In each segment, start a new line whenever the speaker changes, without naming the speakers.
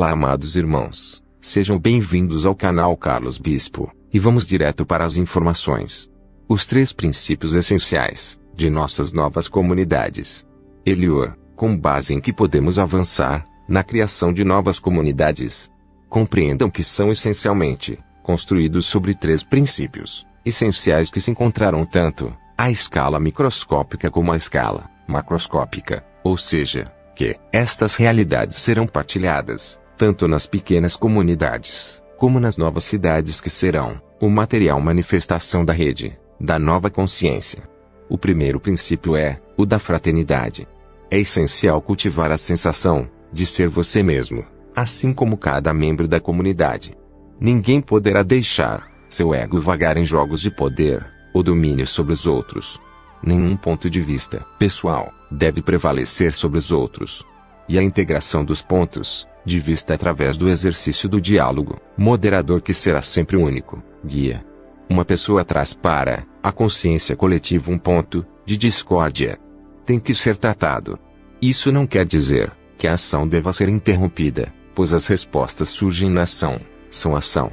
Olá, amados irmãos, sejam bem-vindos ao canal Carlos Bispo, e vamos direto para as informações. Os 3 princípios essenciais de nossas novas comunidades. Elior, com base em que podemos avançar na criação de novas comunidades. Compreendam que são essencialmente construídos sobre 3 princípios essenciais que se encontraram tanto à escala microscópica como à escala macroscópica, ou seja, que estas realidades serão partilhadas tanto nas pequenas comunidades como nas novas cidades que serão o material manifestação da rede da nova consciência. O primeiro princípio é o da fraternidade. É essencial cultivar a sensação de ser você mesmo, assim como cada membro da comunidade. Ninguém poderá deixar seu ego vagar em jogos de poder ou domínio sobre os outros. Nenhum ponto de vista pessoal deve prevalecer sobre os outros. E a integração dos pontos de vista através do exercício do diálogo moderador que será sempre único guia. Uma pessoa traz para a consciência coletiva um ponto de discórdia. Tem que ser tratado. Isso não quer dizer que a ação deva ser interrompida, pois as respostas surgem na ação, são ação.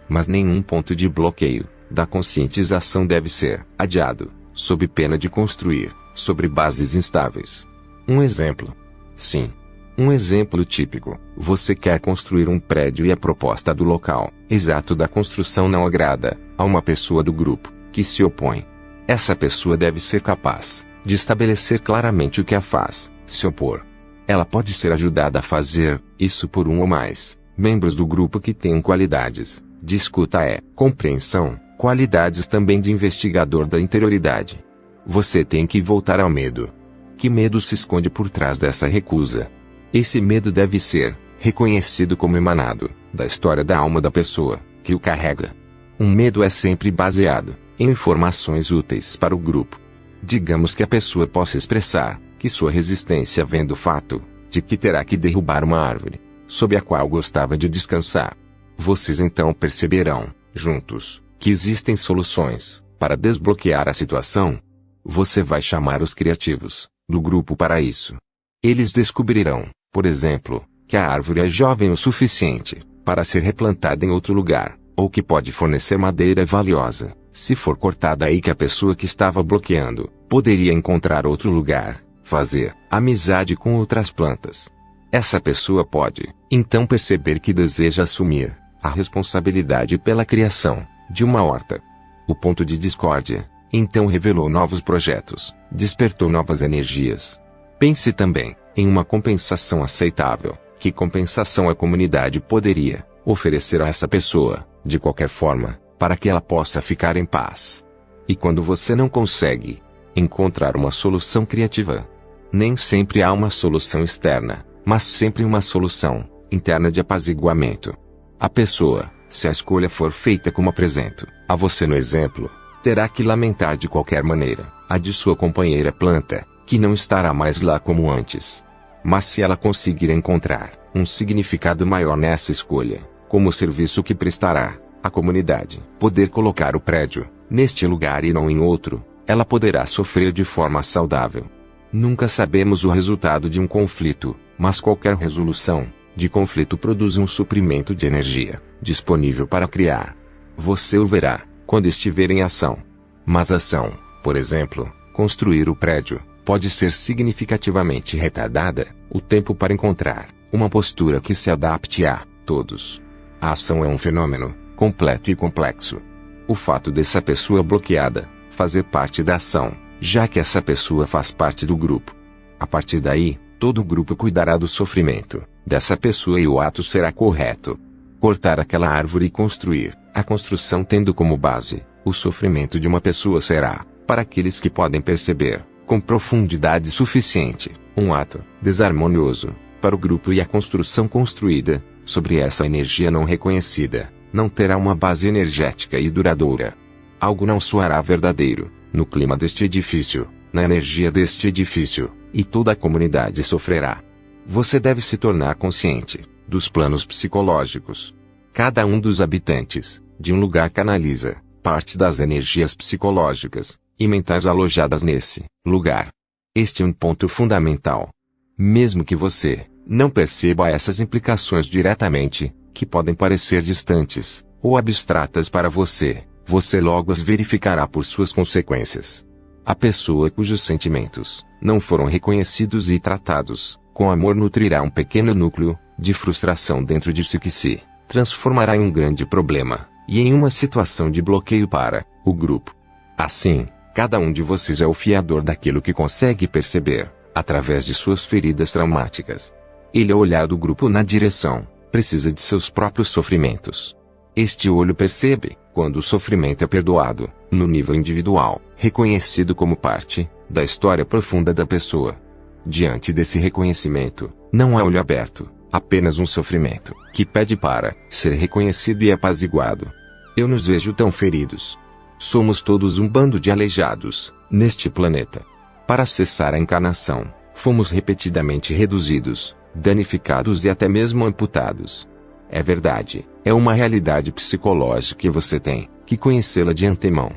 Mas nenhum ponto de bloqueio da conscientização deve ser adiado, sob pena de construir sobre bases instáveis. Um exemplo. Sim. Um exemplo típico. Você quer construir um prédio e a proposta do local exato da construção não agrada a uma pessoa do grupo que se opõe. Essa pessoa deve ser capaz de estabelecer claramente o que a faz se opor. Ela pode ser ajudada a fazer isso por um ou mais membros do grupo que tenham qualidades de escuta compreensão, qualidades também de investigador da interioridade. Você tem que voltar ao medo. Que medo se esconde por trás dessa recusa? Esse medo deve ser reconhecido como emanado da história da alma da pessoa que o carrega. Um medo é sempre baseado em informações úteis para o grupo. Digamos que a pessoa possa expressar que sua resistência vem do fato de que terá que derrubar uma árvore sob a qual gostava de descansar. Vocês então perceberão, juntos, que existem soluções para desbloquear a situação. Você vai chamar os criativos do grupo para isso. Eles descobrirão, por exemplo, que a árvore é jovem o suficiente para ser replantada em outro lugar, ou que pode fornecer madeira valiosa, se for cortada aí, que a pessoa que estava bloqueando poderia encontrar outro lugar, fazer amizade com outras plantas. Essa pessoa pode, então, perceber que deseja assumir a responsabilidade pela criação de uma horta. O ponto de discórdia, então, revelou novos projetos, despertou novas energias. Pense também em uma compensação aceitável. Que compensação a comunidade poderia oferecer a essa pessoa, de qualquer forma, para que ela possa ficar em paz? E quando você não consegue encontrar uma solução criativa, nem sempre há uma solução externa, mas sempre uma solução interna de apaziguamento. A pessoa, se a escolha for feita como apresento a você no exemplo, terá que lamentar de qualquer maneira a de sua companheira planta, que não estará mais lá como antes. Mas se ela conseguir encontrar um significado maior nessa escolha, como o serviço que prestará à comunidade, poder colocar o prédio neste lugar e não em outro, ela poderá sofrer de forma saudável. Nunca sabemos o resultado de um conflito, mas qualquer resolução de conflito produz um suprimento de energia disponível para criar. Você o verá quando estiver em ação. Mas a ação, por exemplo, construir o prédio, pode ser significativamente retardada o tempo para encontrar uma postura que se adapte a todos. A ação é um fenômeno completo e complexo. O fato dessa pessoa bloqueada fazer parte da ação, já que essa pessoa faz parte do grupo. A partir daí, todo o grupo cuidará do sofrimento dessa pessoa e o ato será correto. Cortar aquela árvore e construir a construção tendo como base o sofrimento de uma pessoa será, para aqueles que podem perceber com profundidade suficiente, um ato desarmonioso para o grupo, e a construção construída sobre essa energia não reconhecida não terá uma base energética e duradoura. Algo não soará verdadeiro no clima deste edifício, na energia deste edifício, e toda a comunidade sofrerá. Você deve se tornar consciente dos planos psicológicos. Cada um dos habitantes de um lugar canaliza parte das energias psicológicas e mentais alojadas nesse lugar. Este é um ponto fundamental. Mesmo que você Não perceba essas implicações diretamente, que podem parecer distantes ou abstratas para você. Você logo as verificará por suas consequências. A pessoa cujos sentimentos não foram reconhecidos e tratados com amor nutrirá um pequeno núcleo de frustração dentro de si que se transformará em um grande problema e em uma situação de bloqueio para o grupo. Assim, cada um de vocês é o fiador daquilo que consegue perceber através de suas feridas traumáticas. Ele é o olhar do grupo na direção precisa de seus próprios sofrimentos. Este olho percebe quando o sofrimento é perdoado, no nível individual, reconhecido como parte da história profunda da pessoa. Diante desse reconhecimento, não há olho aberto, apenas um sofrimento, que pede para ser reconhecido e apaziguado. Eu nos vejo tão feridos. Somos todos um bando de aleijados, neste planeta. Para cessar a encarnação, fomos repetidamente reduzidos, danificados e até mesmo amputados. É verdade, é uma realidade psicológica e você tem que conhecê-la de antemão.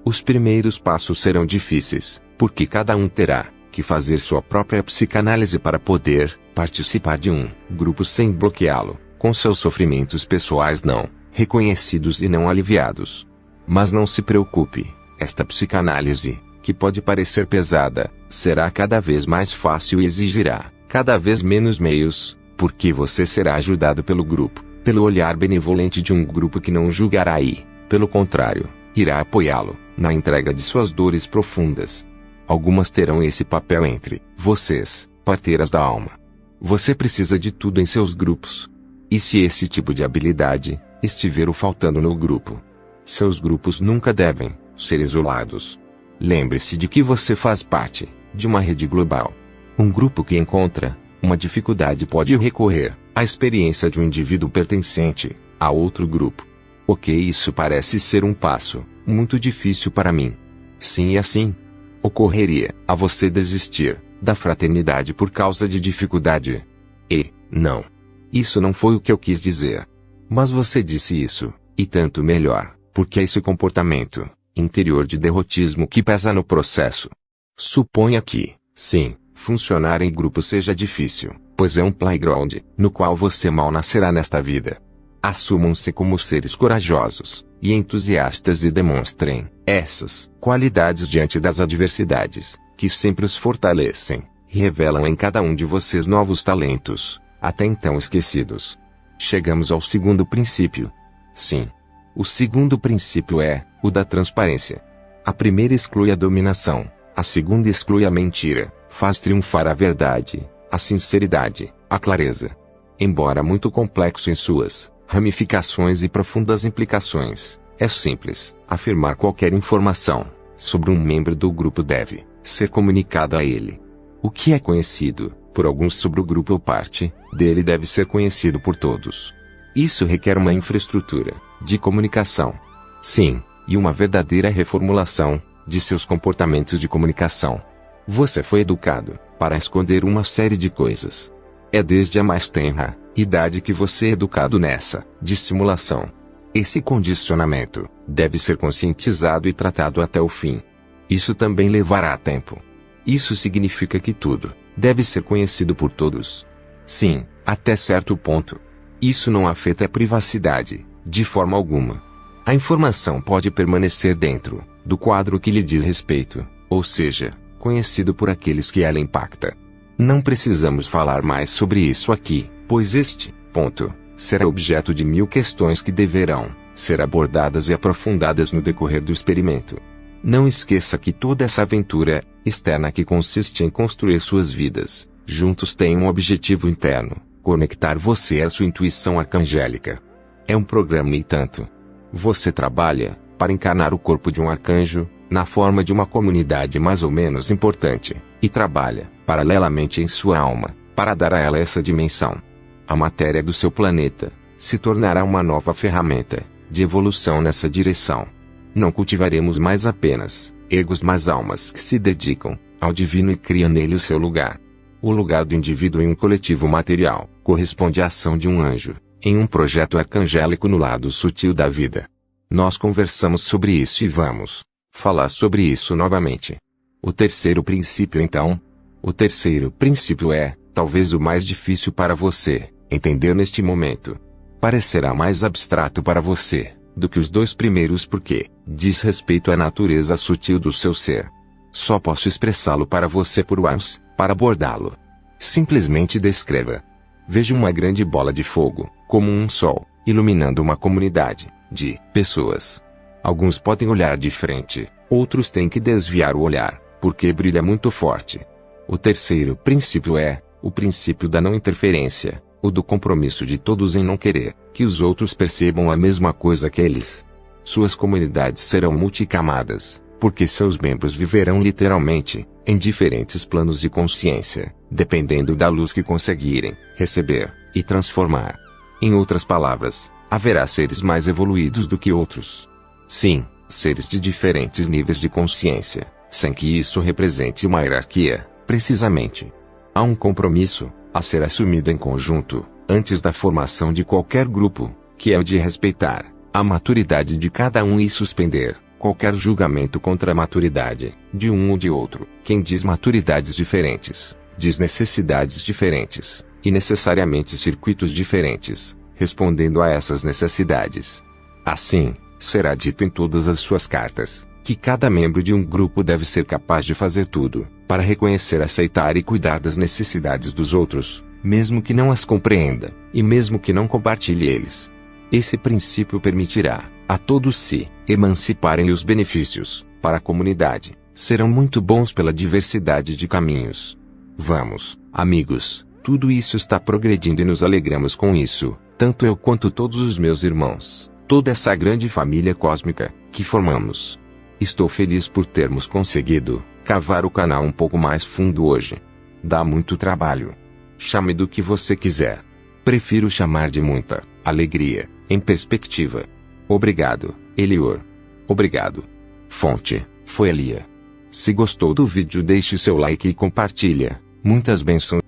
Os primeiros passos serão difíceis, porque cada um terá que fazer sua própria psicanálise para poder participar de um grupo sem bloqueá-lo, com seus sofrimentos pessoais não reconhecidos e não aliviados. Mas não se preocupe, esta psicanálise, que pode parecer pesada, será cada vez mais fácil e exigirá cada vez menos meios, porque você será ajudado pelo grupo, pelo olhar benevolente de um grupo que não julgará e, pelo contrário, irá apoiá-lo na entrega de suas dores profundas. Algumas terão esse papel entre vocês, parteiras da alma. Você precisa de tudo em seus grupos. E se esse tipo de habilidade estiver faltando no grupo, seus grupos nunca devem ser isolados. Lembre-se de que você faz parte de uma rede global. Um grupo que encontra uma dificuldade pode recorrer à experiência de um indivíduo pertencente a outro grupo. Ok, isso parece ser um passo muito difícil para mim. Sim, e assim ocorreria a você desistir da fraternidade por causa de dificuldade. E, não. Isso não foi o que eu quis dizer. Mas você disse isso, e tanto melhor, porque é esse comportamento interior de derrotismo que pesa no processo. Suponha que, sim, funcionar em grupo seja difícil, pois é um playground, no qual você mal nascerá nesta vida. Assumam-se como seres corajosos e entusiastas e demonstrem essas qualidades diante das adversidades, que sempre os fortalecem, e revelam em cada um de vocês novos talentos, até então esquecidos. Chegamos ao segundo princípio. Sim. O segundo princípio é o da transparência. A primeira exclui a dominação, a segunda exclui a mentira, faz triunfar a verdade, a sinceridade, a clareza. Embora muito complexo em suas ramificações e profundas implicações, é simples afirmar qualquer informação sobre um membro do grupo deve ser comunicada a ele. O que é conhecido por alguns sobre o grupo ou parte dele deve ser conhecido por todos. Isso requer uma infraestrutura de comunicação. Sim, e uma verdadeira reformulação de seus comportamentos de comunicação. Você foi educado para esconder uma série de coisas. É desde a mais tenra idade que você é educado nessa dissimulação. Esse condicionamento deve ser conscientizado e tratado até o fim. Isso também levará tempo. Isso significa que tudo deve ser conhecido por todos. Sim, até certo ponto. Isso não afeta a privacidade, de forma alguma. A informação pode permanecer dentro do quadro que lhe diz respeito, ou seja, conhecido por aqueles que ela impacta. Não precisamos falar mais sobre isso aqui, pois este ponto será objeto de 1000 questões que deverão ser abordadas e aprofundadas no decorrer do experimento. Não esqueça que toda essa aventura externa que consiste em construir suas vidas juntos tem um objetivo interno: conectar você à sua intuição arcangélica. É um programa e tanto. Você trabalha para encarnar o corpo de um arcanjo, na forma de uma comunidade mais ou menos importante, e trabalha, paralelamente em sua alma, para dar a ela essa dimensão. A matéria do seu planeta se tornará uma nova ferramenta de evolução nessa direção. Não cultivaremos mais apenas egos, mas almas que se dedicam ao divino e criam nele o seu lugar. O lugar do indivíduo em um coletivo material corresponde à ação de um anjo em um projeto arcangélico no lado sutil da vida. Nós conversamos sobre isso e vamos falar sobre isso novamente. O terceiro princípio então. O terceiro princípio é Talvez o mais difícil para você entender neste momento. Parecerá mais abstrato para você do que os dois primeiros porque diz respeito à natureza sutil do seu ser. Só posso expressá-lo para você por once, para abordá-lo. Simplesmente descreva. Veja uma grande bola de fogo, como um sol, iluminando uma comunidade de pessoas. Alguns podem olhar de frente, outros têm que desviar o olhar, porque brilha muito forte. O terceiro princípio é o princípio da não interferência, o do compromisso de todos em não querer que os outros percebam a mesma coisa que eles. Suas comunidades serão multicamadas, porque seus membros viverão literalmente em diferentes planos de consciência, dependendo da luz que conseguirem receber e transformar. Em outras palavras, haverá seres mais evoluídos do que outros. Sim, seres de diferentes níveis de consciência, sem que isso represente uma hierarquia, precisamente. Há um compromisso a ser assumido em conjunto, antes da formação de qualquer grupo, que é o de respeitar a maturidade de cada um e suspender qualquer julgamento contra a maturidade de um ou de outro. Quem diz maturidades diferentes, diz necessidades diferentes, e necessariamente circuitos diferentes, respondendo a essas necessidades. Assim, será dito em todas as suas cartas, que cada membro de um grupo deve ser capaz de fazer tudo, para reconhecer, aceitar e cuidar das necessidades dos outros, mesmo que não as compreenda, e mesmo que não compartilhe eles. Esse princípio permitirá a todos se emanciparem e os benefícios, para a comunidade, serão muito bons pela diversidade de caminhos. Vamos, amigos, tudo isso está progredindo e nos alegramos com isso, tanto eu quanto todos os meus irmãos, toda essa grande família cósmica que formamos. Estou feliz por termos conseguido cavar o canal um pouco mais fundo hoje. Dá muito trabalho. Chame do que você quiser. Prefiro chamar de muita alegria, em perspectiva. Obrigado, Elior. Obrigado. Fonte, foi Elia. Se gostou do vídeo, deixe seu like e compartilha. Muitas bênçãos.